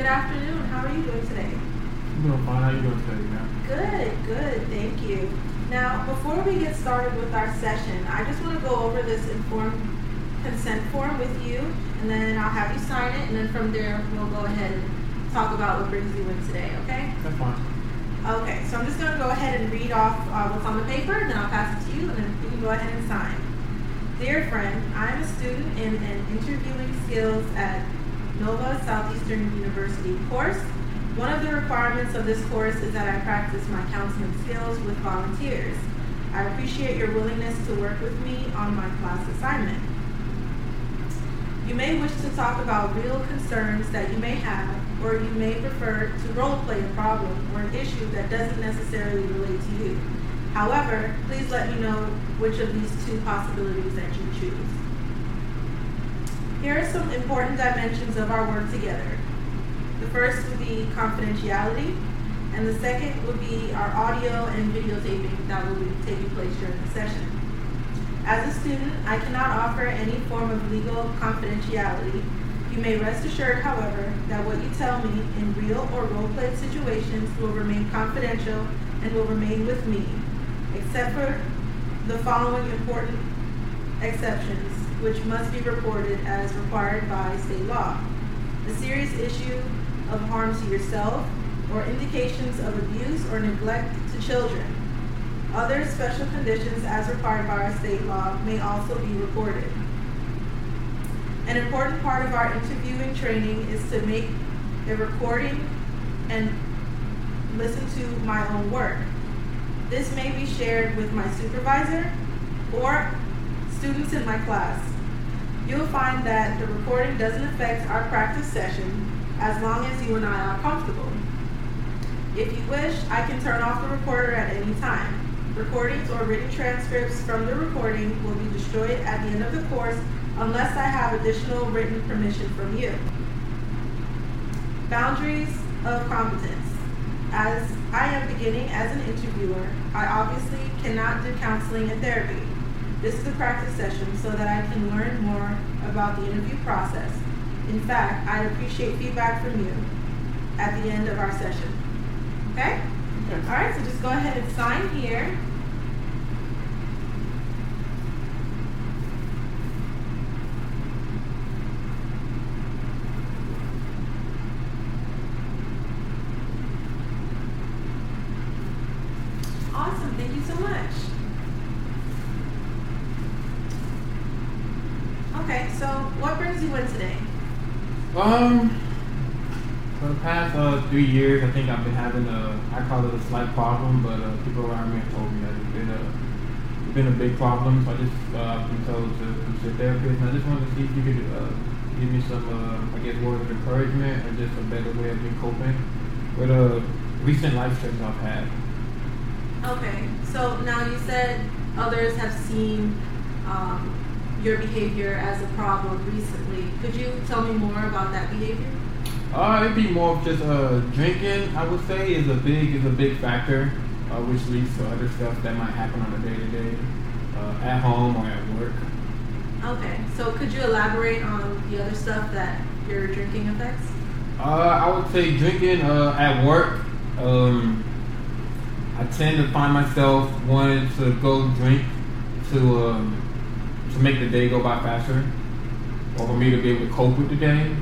afternoon. How are you doing today? I'm doing fine. How you doing today, man? Good. Thank you. Now, before we get started with our session, I just want to go over this informed consent form with you, and then I'll have you sign it, and then from there, we'll go ahead and talk about what brings you in today, okay? That's fine. Okay, so I'm just going to go ahead and read off what's on the paper, and then I'll pass it to you, and then you can go ahead and sign. Dear friend, I am a student in an interviewing skills at Nova Southeastern University course. One of the requirements of this course is that I practice my counseling skills with volunteers. I appreciate your willingness to work with me on my class assignment. You may wish to talk about real concerns that you may have, or you may prefer to role play a problem or an issue that doesn't necessarily relate to you. However, please let me know which of these two possibilities that you choose. Here are some important dimensions of our work together. The first would be confidentiality, and the second would be our audio and videotaping that will be taking place during the session. As a student, I cannot offer any form of legal confidentiality. You may rest assured, however, that what you tell me in real or role-played situations will remain confidential and will remain with me, except for the following important exceptions, which must be reported as required by state law. A serious issue of harm to yourself or indications of abuse or neglect to children. Other special conditions as required by our state law may also be reported. An important part of our interviewing training is to make a recording and listen to my own work. This may be shared with my supervisor or students in my class. You'll find that the recording doesn't affect our practice session as long as you and I are comfortable. If you wish, I can turn off the recorder at any time. Recordings or written transcripts from the recording will be destroyed at the end of the course unless I have additional written permission from you. Boundaries of competence. As I am beginning as an interviewer, I obviously cannot do counseling and therapy. This is a practice session so that I can learn more about the interview process. In fact, I'd appreciate feedback from you at the end of our session. Okay? Okay. All right, so just go ahead and sign here. Awesome, thank you so much. Okay, so what brings you in today? For the past 3 years, I think I've been having I call it a slight problem, but people around me have told me that it's been a big problem. So I've been told to come to a therapist, and I just wanted to see if you could give me some, words of encouragement or just a better way of me coping with recent life stress I've had. Okay, so now you said others have seen your behavior as a problem recently. Could you tell me more about that behavior? It'd be more of just drinking. I would say is a big factor, which leads to other stuff that might happen on a day-to-day, at home or at work. Okay, so could you elaborate on the other stuff that your drinking affects? I would say drinking at work. I tend to find myself wanting to go drink to make the day go by faster, or for me to be able to cope with the day.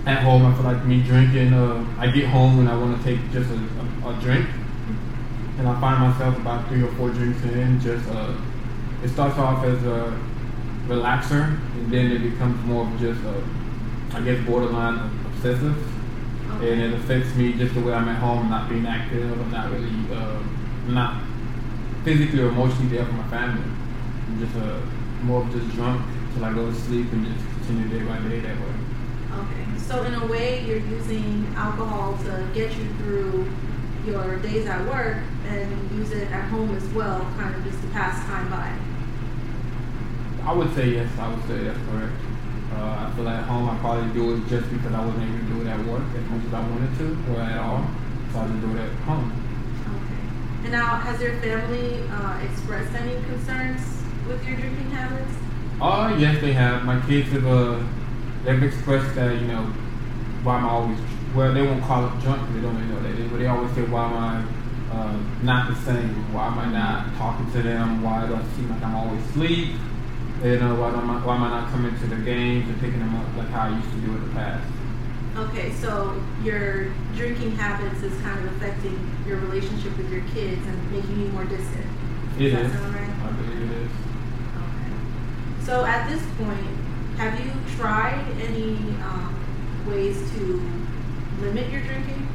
At home, I feel like me drinking, I get home and I want to take just a drink, and I find myself about 3 or 4 drinks in, it starts off as a relaxer, and then it becomes more of just borderline obsessive, and it affects me just the way I'm at home, not being active, I'm not physically or emotionally there for my family. I'm just more of just drunk till I go to sleep and just continue day by day that way. Okay, so in a way you're using alcohol to get you through your days at work and use it at home as well, kind of just to pass time by. I would say yes, I would say that's correct. I feel like at home I probably do it just because I wasn't able to do it at work as much as I wanted to, or at all. So I just do it at home. Okay. And now, has your family expressed any concerns with your drinking habits? Yes, they have. My kids have they've expressed that why am I always, well, they won't call it drunk because they don't really know that, but they always say, why am I not the same? Why am I not talking to them? Why do I seem like I'm always asleep? You know, why am I not coming to the games and picking them up like how I used to do in the past? Okay, so your drinking habits is kind of affecting your relationship with your kids and making you more distant. It Does is. that sound right? I believe it is. Okay. So at this point, have you tried any ways to limit your drinking?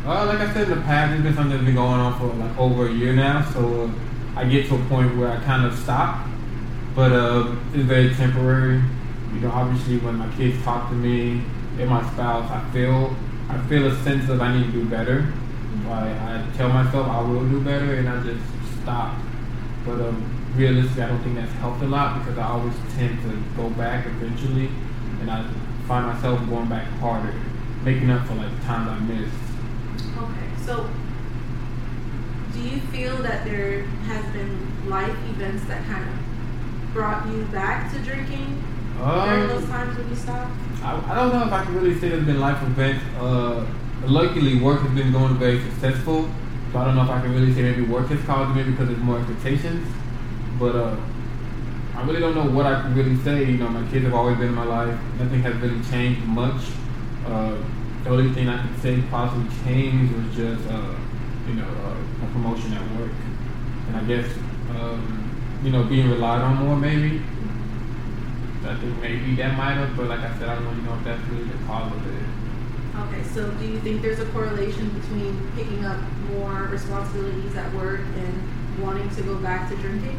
Like I said in the past, it's been something that's been going on for like over a year now. So I get to a point where I kind of stop, but it's very temporary. You know, obviously when my kids talk to me and my spouse, I feel a sense of I need to do better. I tell myself I will do better, and I just stop. But realistically, I don't think that's helped a lot because I always tend to go back eventually, and I find myself going back harder, making up for like the times I missed. Okay, so do you feel that there has been life events that kind of brought you back to drinking during those times when you stopped? I don't know if I can really say there's been life events. Luckily, work has been going very successful, so I don't know if I can really say maybe work has caused me because there's more expectations. But I really don't know what I can really say. You know, my kids have always been in my life. Nothing has really changed much. The only thing I could say possibly changed was just, a promotion at work. And I guess, being relied on more maybe. I think maybe that might have, but like I said, I don't really know if that's really the cause of it. Okay, so do you think there's a correlation between picking up more responsibilities at work and wanting to go back to drinking?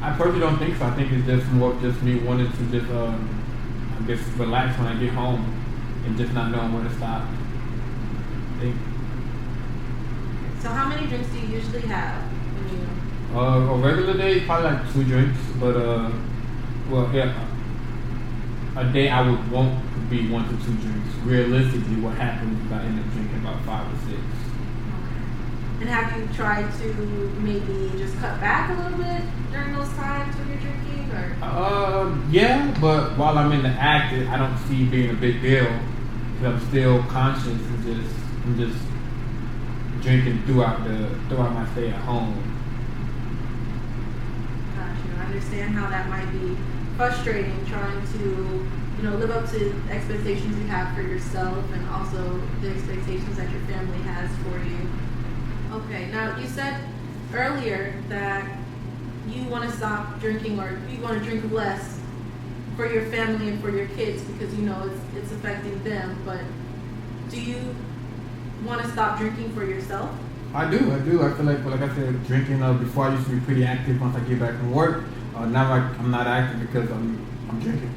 I personally don't think so. I think it's just more of just me wanting to just, relax when I get home and just not knowing when to stop. So how many drinks do you usually have when you? A regular day, probably like 2 drinks, but a day I would want to be 1 to 2 drinks. Realistically, what happens is I end up drinking about 5 or 6. And have you tried to maybe just cut back a little bit during those times when you're drinking, or? Yeah, but while I'm in the act, I don't see it being a big deal because I'm still conscious and I'm just drinking throughout my stay at home. Gotcha. I understand how that might be frustrating, trying to live up to expectations you have for yourself and also the expectations that your family has for you. Okay, now you said earlier that you want to stop drinking or you want to drink less for your family and for your kids because it's affecting them, but do you want to stop drinking for yourself? I do. I feel like I said, drinking before I used to be pretty active once I get back from work. Now I'm not active because I'm drinking.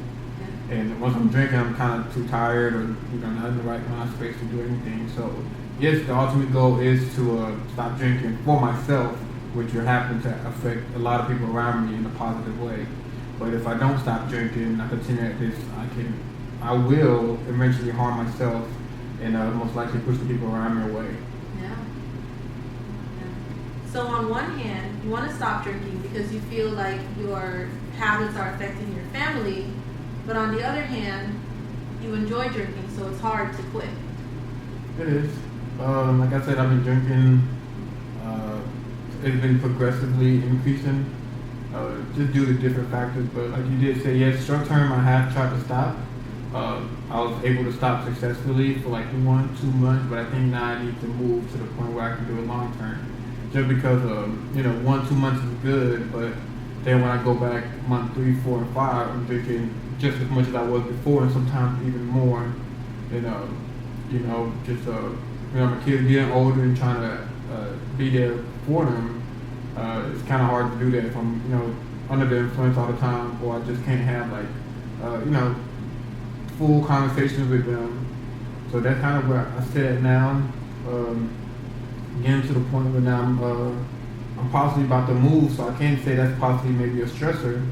Yeah. And once I'm drinking, I'm kind of too tired or not in the right mind space to do anything. So yes, the ultimate goal is to stop drinking for myself, which will happen to affect a lot of people around me in a positive way. But if I don't stop drinking, I continue at this, I will eventually harm myself and most likely push the people around me away. Yeah. So on one hand, you want to stop drinking because you feel like your habits are affecting your family, but on the other hand, you enjoy drinking, so it's hard to quit. It is. Like I said, I've been drinking. It's been progressively increasing, just due to different factors. But like you did say, yes, short term I have tried to stop. I was able to stop successfully for like 1-2 months, but I think now I need to move to the point where I can do it long term. Just because 1-2 months is good, but then when I go back month 3, 4, and 5, I'm drinking just as much as I was before, and sometimes even more. My kids getting older and trying to be there for them. It's kind of hard to do that if I'm under the influence all the time, or I just can't have full conversations with them. So that's kind of where I sit now. Getting to the point where now I'm possibly about to move, so I can't say that's possibly maybe a stressor.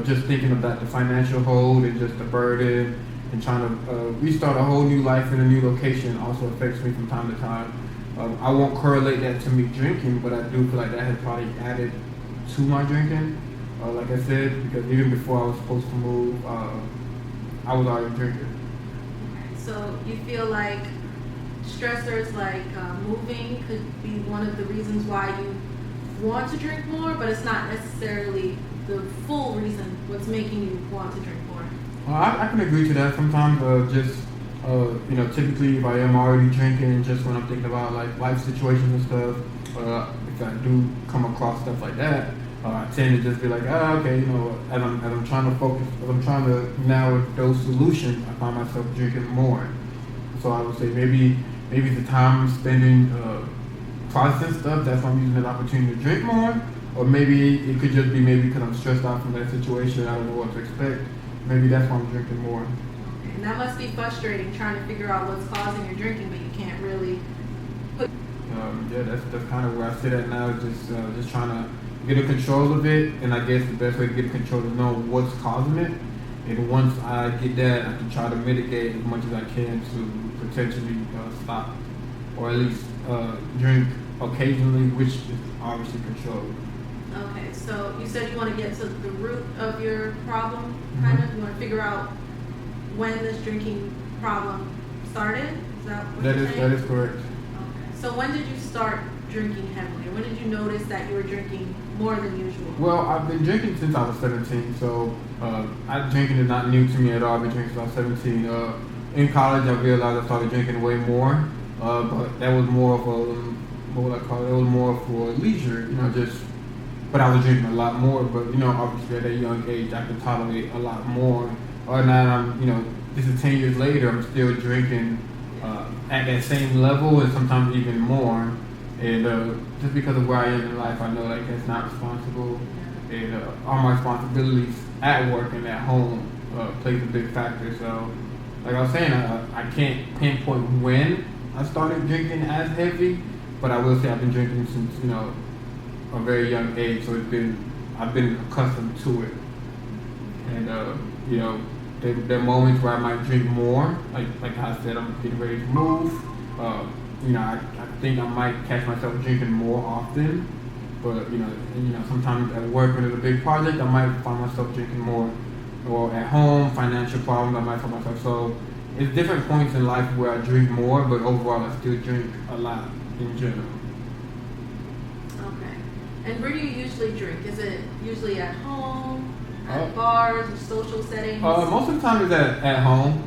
Just thinking about the financial hold and just the burden and trying to restart a whole new life in a new location also affects me from time to time. I won't correlate that to me drinking, but I do feel like that has probably added to my drinking. Like I said, because even before I was supposed to move, I was already drinking. So you feel like stressors like moving could be one of the reasons why you want to drink more, but it's not necessarily the full reason what's making you want to drink more. I can agree to that. Sometimes typically if I am already drinking, just when I'm thinking about like life situations and stuff, if I do come across stuff like that, I tend to just be like, okay, as I'm trying to focus, as I'm trying to narrow those solutions, I find myself drinking more. So I would say maybe the time I'm spending processing stuff, that's why I'm using that opportunity to drink more. Or maybe it could just be because I'm stressed out from that situation, I don't know what to expect. Maybe that's why I'm drinking more. Okay. And that must be frustrating, trying to figure out what's causing your drinking, but you can't really put... That's kind of where I sit at now, just trying to get a control of it. And I guess the best way to get control is know what's causing it. And once I get that, I can try to mitigate as much as I can to potentially stop, or at least drink occasionally, which is obviously controlled. Okay, so you said you want to get to the root of your problem, kind of? You want to figure out when this drinking problem started? Is that what you're saying? That is correct. Okay, so when did you start drinking heavily? Or when did you notice that you were drinking more than usual? Well, I've been drinking since I was 17, so drinking is not new to me at all. I've been drinking since I was 17. In college, I realized I started drinking way more, but that was more of what would I call it? It was more for leisure, but I was drinking a lot more. But obviously at a young age, I could tolerate a lot more. Or now this is 10 years later, I'm still drinking at that same level and sometimes even more. And just because of where I am in life, I know like that's not responsible. And all my responsibilities at work and at home plays a big factor. So, like I was saying, I can't pinpoint when I started drinking as heavy, but I will say I've been drinking since a very young age. So I've been accustomed to it. And there are moments where I might drink more. Like I said, I'm getting ready to move. I think I might catch myself drinking more often, but sometimes at work when there's a big project, I might find myself drinking more. Or at home, financial problems, I might find myself. So it's different points in life where I drink more, but overall I still drink a lot in general. Okay. And where do you usually drink? Is it usually at home, at bars, or social settings? Most of the time it's at home,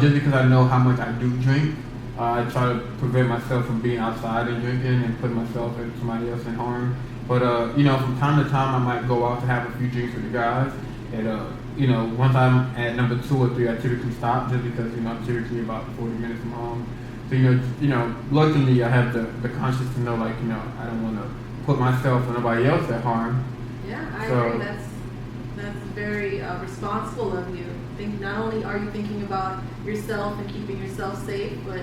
just because I know how much I do drink. I try to prevent myself from being outside and drinking and putting myself and somebody else in harm. But from time to time, I might go out to have a few drinks with the guys. And once I'm at number 2 or 3, I typically stop just because I'm typically about 40 minutes from home. So luckily I have the conscience to know I don't want to put myself or nobody else at harm. Yeah, I agree. That's very responsible of you. I think not only are you thinking about yourself and keeping yourself safe, but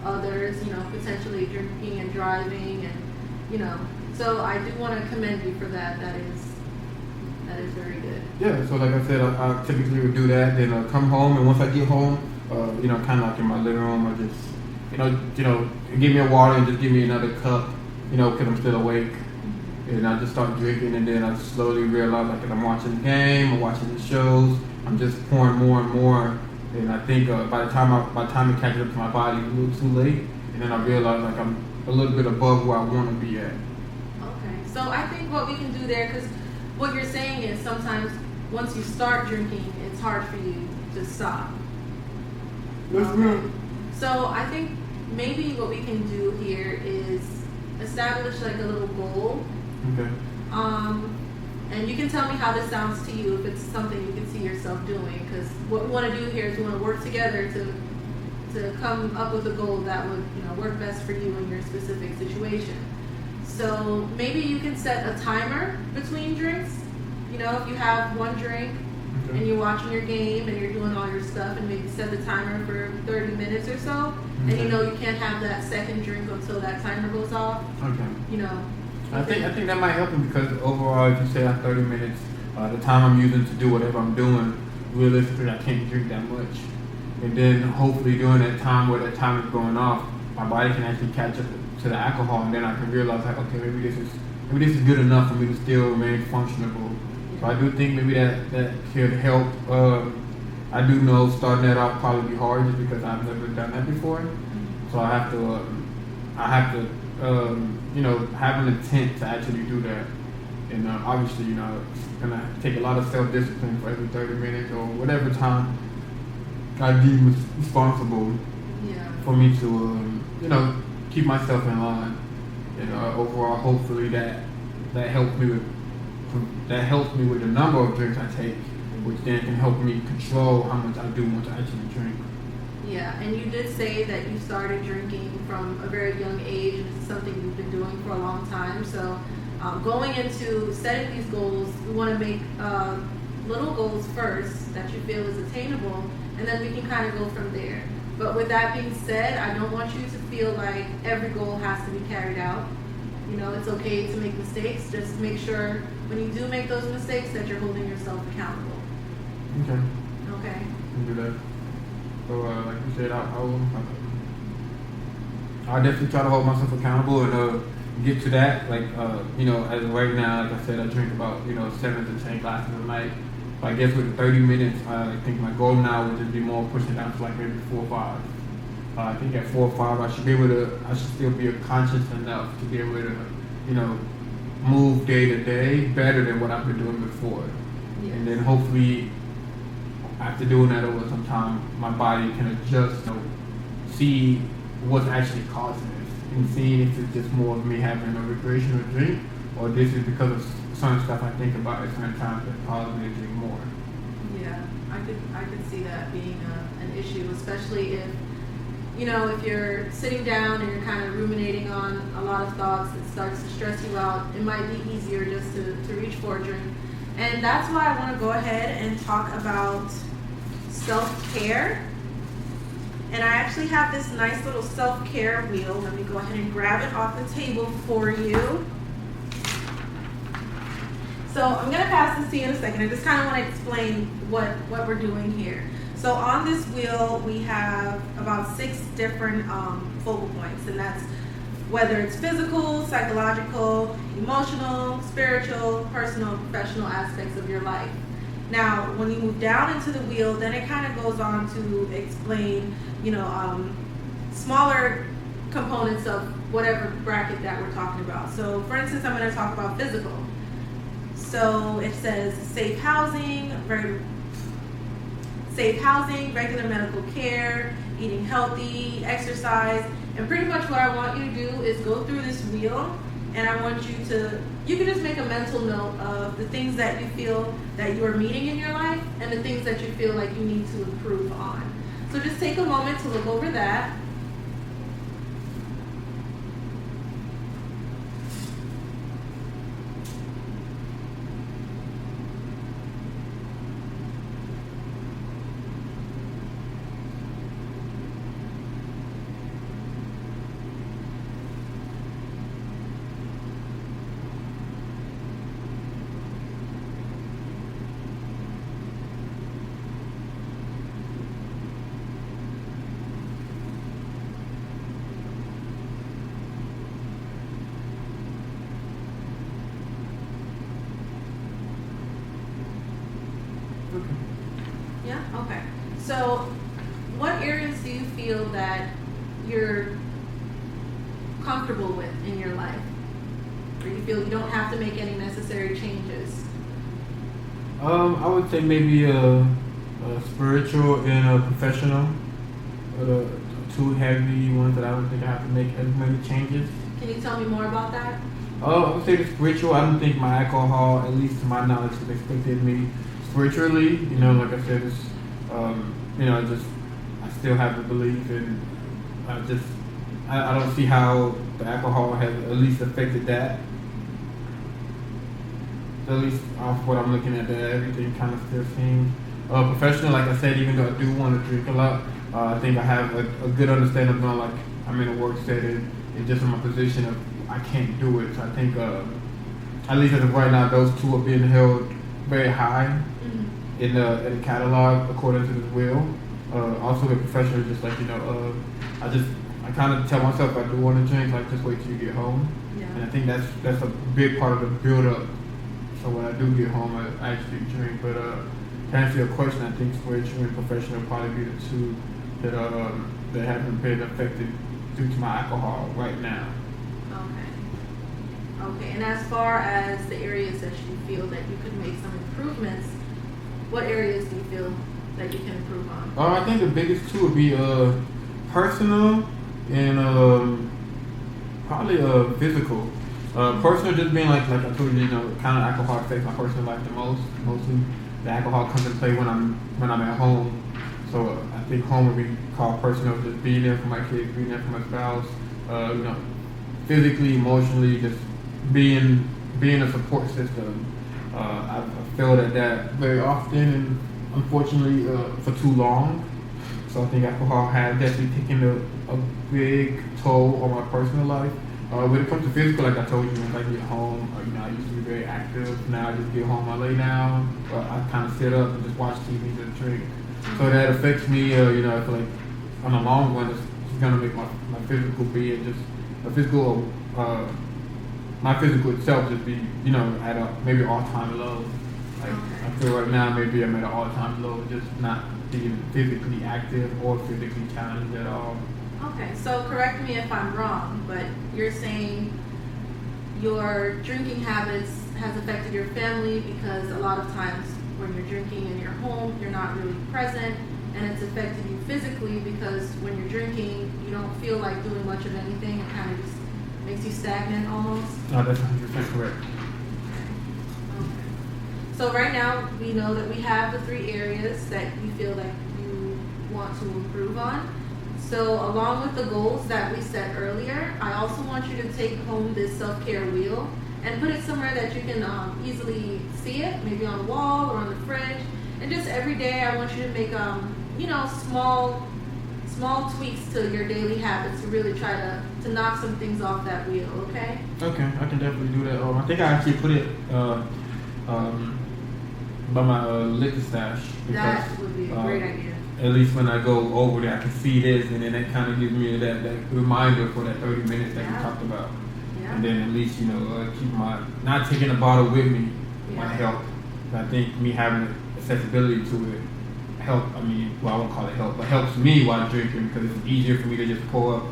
others, potentially drinking and driving, and so I do want to commend you for that. That is very good. Yeah, so like I said, I typically would do that, then come home, and once I get home, kind of like in my living room, I just, give me a water and just give me another cup, because I'm still awake, and I just start drinking, and then I slowly realize, like, if I'm watching the game or watching the shows, I'm just pouring more and more. And I think by the time it catches up to my body, it's a little too late. And then I realize like I'm a little bit above where I want to be at. Okay, so I think what we can do there, because what you're saying is sometimes once you start drinking, it's hard for you to stop. That's true. So I think maybe what we can do here is establish like a little goal. Okay. And you can tell me how this sounds to you, if it's something you can see yourself doing. Because what we want to do here is we want to work together to come up with a goal that would work best for you in your specific situation. So maybe you can set a timer between drinks. If you have one drink and you're watching your game and you're doing all your stuff, and maybe set the timer for 30 minutes or so, and you can't have that second drink until that timer goes off. Okay. I think that might help me, because overall, if you say 30 minutes, the time I'm using to do whatever I'm doing, realistically, I can't drink that much. And then hopefully during that time where that time is going off, my body can actually catch up to the alcohol, and then I can realize like, okay, maybe this is good enough for me to still remain functionable. So I do think maybe that could help I do know starting that off probably be hard just because I've never done that before. So I have to, have an intent to actually do that. And obviously, it's gonna take a lot of self-discipline for every 30 minutes or whatever time I deem responsible for me to, keep myself in line. And overall, hopefully that helps me with the number of drinks I take, which then can help me control how much I do want to actually drink. Yeah, and you did say that you started drinking from a very young age, and it's something you've been doing for a long time. So going into setting these goals, we want to make little goals first that you feel is attainable, and then we can kind of go from there. But with that being said, I don't want you to feel like every goal has to be carried out. It's okay to make mistakes. Just make sure when you do make those mistakes that you're holding yourself accountable. Okay. Okay. Can do that. So, like you said, I'll definitely try to hold myself accountable and get to that. Like, as of right now, like I said, I drink about 7 to 10 glasses a night. But I guess with the 30 minutes, I think my goal now would just be more pushing down to like maybe 4 or 5. I think at 4 or 5, I should still be conscious enough to be able to, move day to day better than what I've been doing before. Yes. And then hopefully, after doing that over some time, my body can adjust, see what's actually causing this, and see if it's just more of me having a recreational drink, or this is because of certain stuff I think about at certain times that causes me to drink more. Yeah, I could see that being an issue, especially if if you're sitting down and you're kind of ruminating on a lot of thoughts that starts to stress you out. It might be easier just to reach for a drink. And that's why I want to go ahead and talk about self-care. And I actually have this nice little self-care wheel. Let me go ahead and grab it off the table for you. So I'm going to pass this to you in a second. I just kind of want to explain what we're doing here. So on this wheel, we have about 6 different focal points, and that's whether it's physical, psychological, emotional, spiritual, personal, professional aspects of your life. Now, when you move down into the wheel, then it kind of goes on to explain, smaller components of whatever bracket that we're talking about. So, for instance, I'm going to talk about physical. So it says safe housing, regular medical care, eating healthy, exercise, and pretty much what I want you to do is go through this wheel, and I want you can just make a mental note of the things that you feel that you are meeting in your life and the things that you feel like you need to improve on. So just take a moment to look over that. Yeah, okay. So what areas do you feel that you're comfortable with in your life? Or you feel you don't have to make any necessary changes? I would say maybe a spiritual and a professional. The 2 heavy ones that I don't think I have to make as many changes. Can you tell me more about that? I would say the spiritual. I don't think my alcohol, at least to my knowledge, has affected me spiritually. Like I said, it's, I still have the belief, and I don't see how the alcohol has at least affected that. At least off what I'm looking at, that everything kind of still seems professional. Like I said, even though I do want to drink a lot, I think I have a good understanding of knowing, like, I'm in a work setting, and just in my position of I can't do it. So I think, at least as of right now, those 2 are being held very high in the catalog according to this wheel. Also, the professional, just like I kind of tell myself if I do want to drink, like, just wait till you get home. Yeah. And I think that's a big part of the build up. So when I do get home, I actually drink. But to answer your question, I think spiritual and professional will probably be the two that haven't been affected due to my alcohol right now. Okay, and as far as the areas that you feel that you could make some improvements, what areas do you feel that you can improve on? I think the biggest two would be personal and probably physical. Personal just being like I told you, kind of alcohol affects my personal life the most. Mostly the alcohol comes into play when I'm at home. So I think home would be called personal, just being there for my kids, being there for my spouse, physically, emotionally, just being a support system. I failed at that very often and unfortunately for too long. So I think alcohol has definitely taken a big toll on my personal life. When it comes to physical, like I told you, when I get home, I used to be very active. Now I just get home, I lay down, I kind of sit up and just watch TV, just drink. So that affects me. I feel like on the long run, it's gonna make my physical being just a physical. My physical itself just be, at a maybe all-time low. Like I feel right now maybe I'm at an all-time low, just not being physically active or physically challenged at all. Okay, so correct me if I'm wrong, but you're saying your drinking habits has affected your family because a lot of times when you're drinking in your home, you're not really present, and it's affected you physically because when you're drinking, you don't feel like doing much of anything. It kind of just makes you stagnant almost. No, that's 100% correct. Okay. So right now, we know that we have the 3 areas that you feel like you want to improve on. So along with the goals that we set earlier, I also want you to take home this self-care wheel and put it somewhere that you can easily see it, maybe on the wall or on the fridge. And just every day, I want you to make small tweaks to your daily habits to really try to knock some things off that wheel. Okay? Okay, I can definitely do that. I think I actually put it by my liquor stash. That would be a great idea. At least when I go over there, I can see this, and then that kind of gives me that reminder for that 30 minutes that we talked about. Yeah. And then at least, keep not taking a bottle with me might help. I think me having accessibility to it I won't call it help, but helps me while drinking because it's easier for me to just pull up.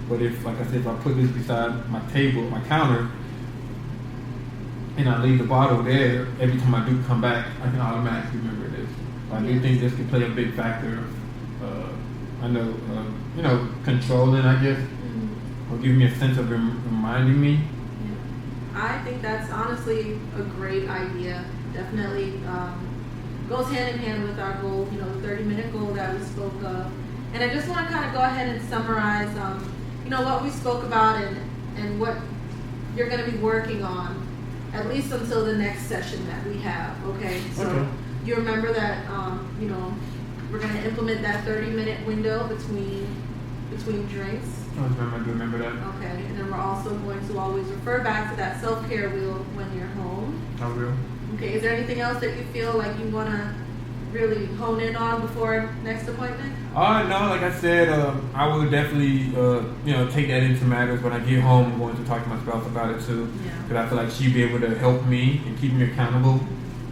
But if I put this beside my table, my counter, and I leave the bottle there, every time I do come back, I can automatically remember this. I do think this can play a big factor. Controlling, I guess, or giving me a sense of reminding me. Yeah. I think that's honestly a great idea. Definitely goes hand in hand with our goal, the 30-minute goal that we spoke of. And I just want to kind of go ahead and summarize, what we spoke about and what you're going to be working on, at least until the next session that we have. Okay. So. You remember that, we're going to implement that 30-minute window between drinks. I do remember that. Okay, and then we're also going to always refer back to that self-care wheel when you're home. I will. Okay, is there anything else that you feel like you want to really hone in on before next appointment? No, like I said, I will definitely, take that into matters when I get home. I'm going to talk to my spouse about it too. Because I feel like she'd be able to help me and keep me accountable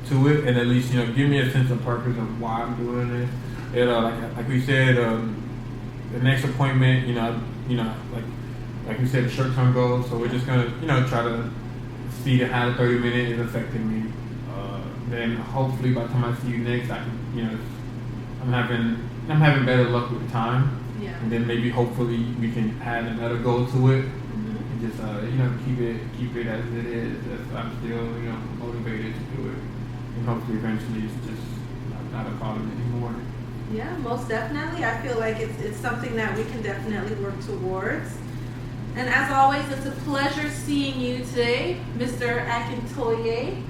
to it, and at least give me a sense of purpose of why I'm doing this. And like we said, the next appointment, like we said, the short-term goal. So we're just gonna try to see how the 30 minutes is affecting me. Then hopefully by the time I see you next, I can I'm having better luck with the time. Yeah. And then maybe hopefully we can add another goal to it. And just keep it as it is. I'm still motivated to do it. And hopefully eventually it's just not a problem anymore. Yeah, most definitely. I feel like it's something that we can definitely work towards. And as always, it's a pleasure seeing you today, Mr. Akintoye.